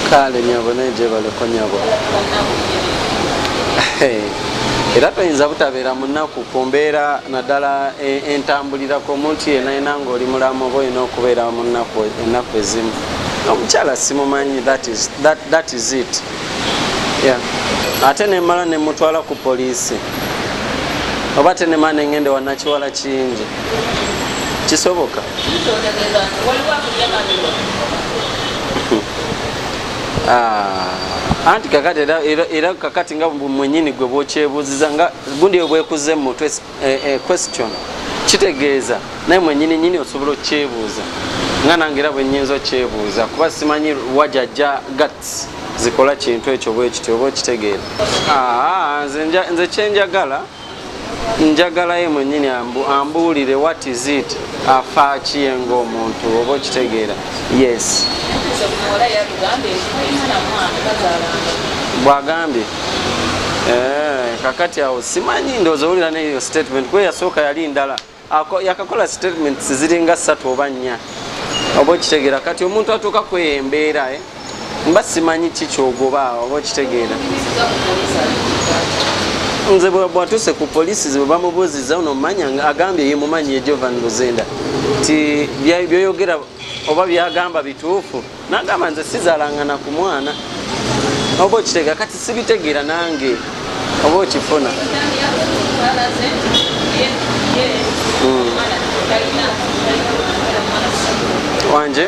kale nyabo neje baleko nyabo era toyinza butabeera munaku kumbeera naddala entambulirako omuntu yenayina ng'oli mulamu oba olina okubeera munaku ennaku ezimu omukyala simumanyi that is it yeah. Ate nemala nemutwala ku poliisi oba tenemala nengende wanakiwala kingi kisoboka anti kakati era kakati nga mwenyini gwe bwokyebuuziza nga gundi obwekuze mutwe question kitegeeza naye mwenyini nyini osobola okyebuuza nga nange era bwe nnyinza okyebuuza kuba simanyi wajajja guts zikola kintu ekyo bwekityo oba okitegeera nze kyenjagala njagala ye mwenyini ambuulire what is it afa kiye ng'omuntu oba okitegeera yes bwagambye kakati awo simanyi ndowooza owulira neyo statement kwe yasooka yali ndala yakakola statements ziringa 3 oba 4 oba okitegeera kati omuntu atuuka kweyo embeera mba simanyi kikyogoba oba okitegeera nze bwatuuse ku poliisi ze bamubuuziza ono mumanya agambye ye mumanyi ye Jovan Luzenda ti byoyogera oba byagamba bituufu nagamba nze sizalangana ku mwana oba okitegeera kati sibitegeera nange oba okifuna wanje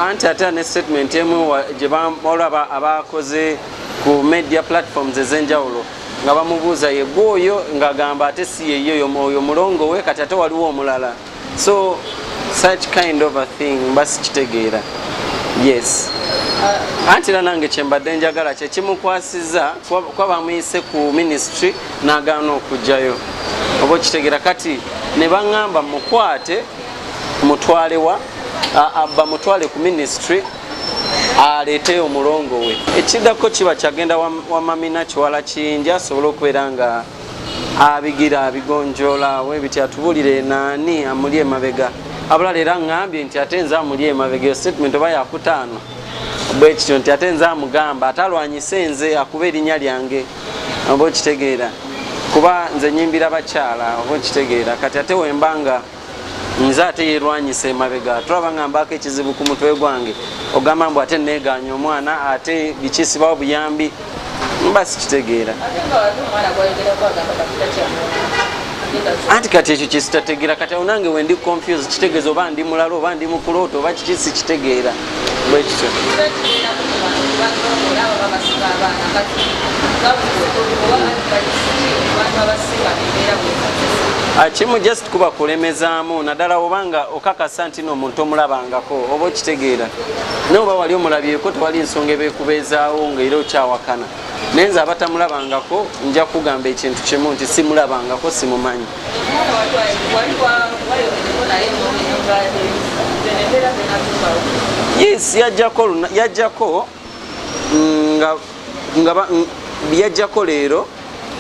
anti ate ne statement emu gye bamolaba abakoze ku media platforms ezenjawulo nga bamubuuza ye gwoyo ng'agamba ate si yeyo oyo mulongo we kati ate waliwo omulala so such kind of a thing basi kitegeera yes anti era nange kyembadde njagala kye kimukwasiza kuba bamuyise ku ministry n'agaana okujjayo oba okitegeera kati ne baŋŋamba mukwate mutwalewa bamutwale ku ministry aleete omulongo we ekiddako kiba kyagenda wamamina kiwala kingi asobole okubeera nga abigira abigonjoola webiti atubuulire naani amuli emabega abulala era ŋŋambye nti ate nze amuli emabega eyo statement oba yakutaano bwekityo nti ate nze amugamba ate alwanyise nze akuba erinnya lyange oba okitegeera kuba nze nyimbira bakyala oba okitegeera kati ate wembanga nze ate yerwanyisa emabega tulaba ngambako ekizibu ku mutwe gwange ogamba mbu ate neeganya omwana ate bikisibawo buyambi mba sikitegeera anti kati ekyo kisitategeera kati awo nange wendi confuse kitegeeza oba ndi mulala oba ndi mukulooto oba kiki sikitegeera bwekityo kimu just kuba kulemezaamu naddala obanga okakasa nti n'omuntu omulabangako oba okitegeera naye oba wali omulabyeko tewali nsonga ebeekubeezaawo ngaera okyawakana naye nze abatamulabangako nja kugamba ekintu kimu nti simulabangako simumanyi yes yajjako yajjako leero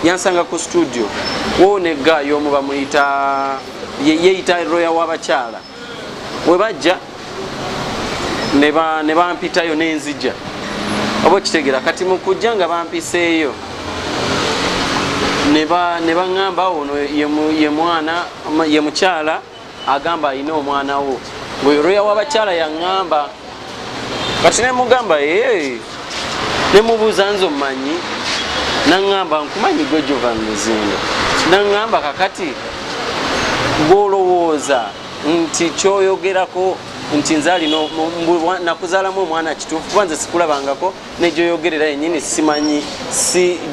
yansanga ku studio woone gaayo omu bamuyita yeeyita roya w'abakyala we bajja ne bampitayo n'enzija oba okitegeera kati mu kujja nga bampiseeyo ne baŋŋamba ono ye mukyala agamba alina omwana wo ng'oyo roya w'abakyala yaŋŋamba kati ne mugamba ne mubuuza nze omumanyi naŋŋamba nkumanyi gwe Jovan Luzenda naŋŋamba kakati gwolowooza nti kyoyogerako nti nze alina nakuzaalamu omwana kituufu kuba nze sikulabangako negyoyogerera yennyini simanyi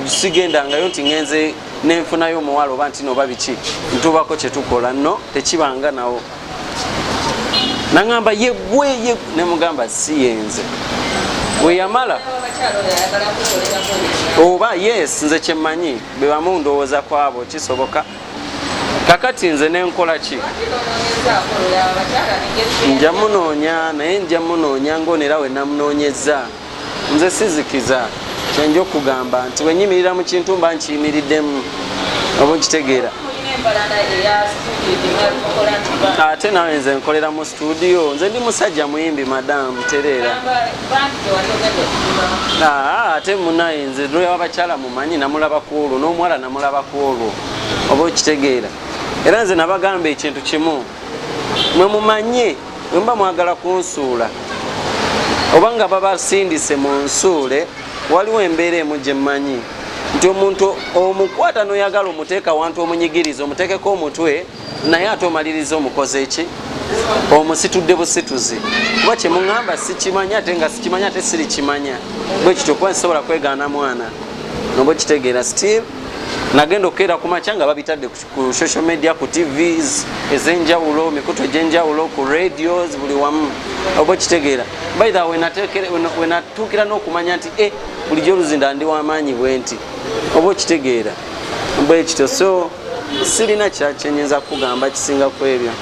sigendangayo nti ngenze nenfunayo omuwala oba nti noba biki ntuubako kyetukola nno tekibanga nawo naŋŋamba yegwe nemugamba si yenze weyamala oba yes nze kyemmanyi bwe bamu ndowooza kwabo kisoboka kakati nze nenkola ki nja munoonya naye nja munoonya ngaonera we namunoonyeza nze sizikiza kyenja okugamba nti wenyimirira mu kintu mba nkiyimiriddemu oba okitegeera ate nawe nze nkolera mu studio nze ndi musajja muyimbi madamu terera ate munaye nze lwe abakyala mumanyi namulaba ku olwo n'omuwala namulaba ku olwo oba okitegeera era nze nabagamba ekintu kimu mwe mumanye bwe mba mwagala kunsuula oba nga babasindise mu nsuule waliwo embeera emu gye mmanyi nti omuntu omukwata n'oyagala omuteeka wantu omunyigiriza omuteekeko omutwe naye ate omaliriza omukoze eki omusitudde busituzi kuba kyemuŋŋamba sikimanya ate nga sikimanya ate sirikimanya bwe kityo kuba nsobola kwegaana mwana noba okitegeera still nagenda okukeera ku makya nga babitadde ku social media ku tvs ez'enjawulo mikutu egy'enjawulo ku radios buli wamu oba okitegeera by the way wenatuukira n'okumanya nti bulijjo oluzinda ndi w'amaanyi bwe nti oba okitegeera bwe kityo so sirina kyenyinza kugamba kisinga ku ebyo.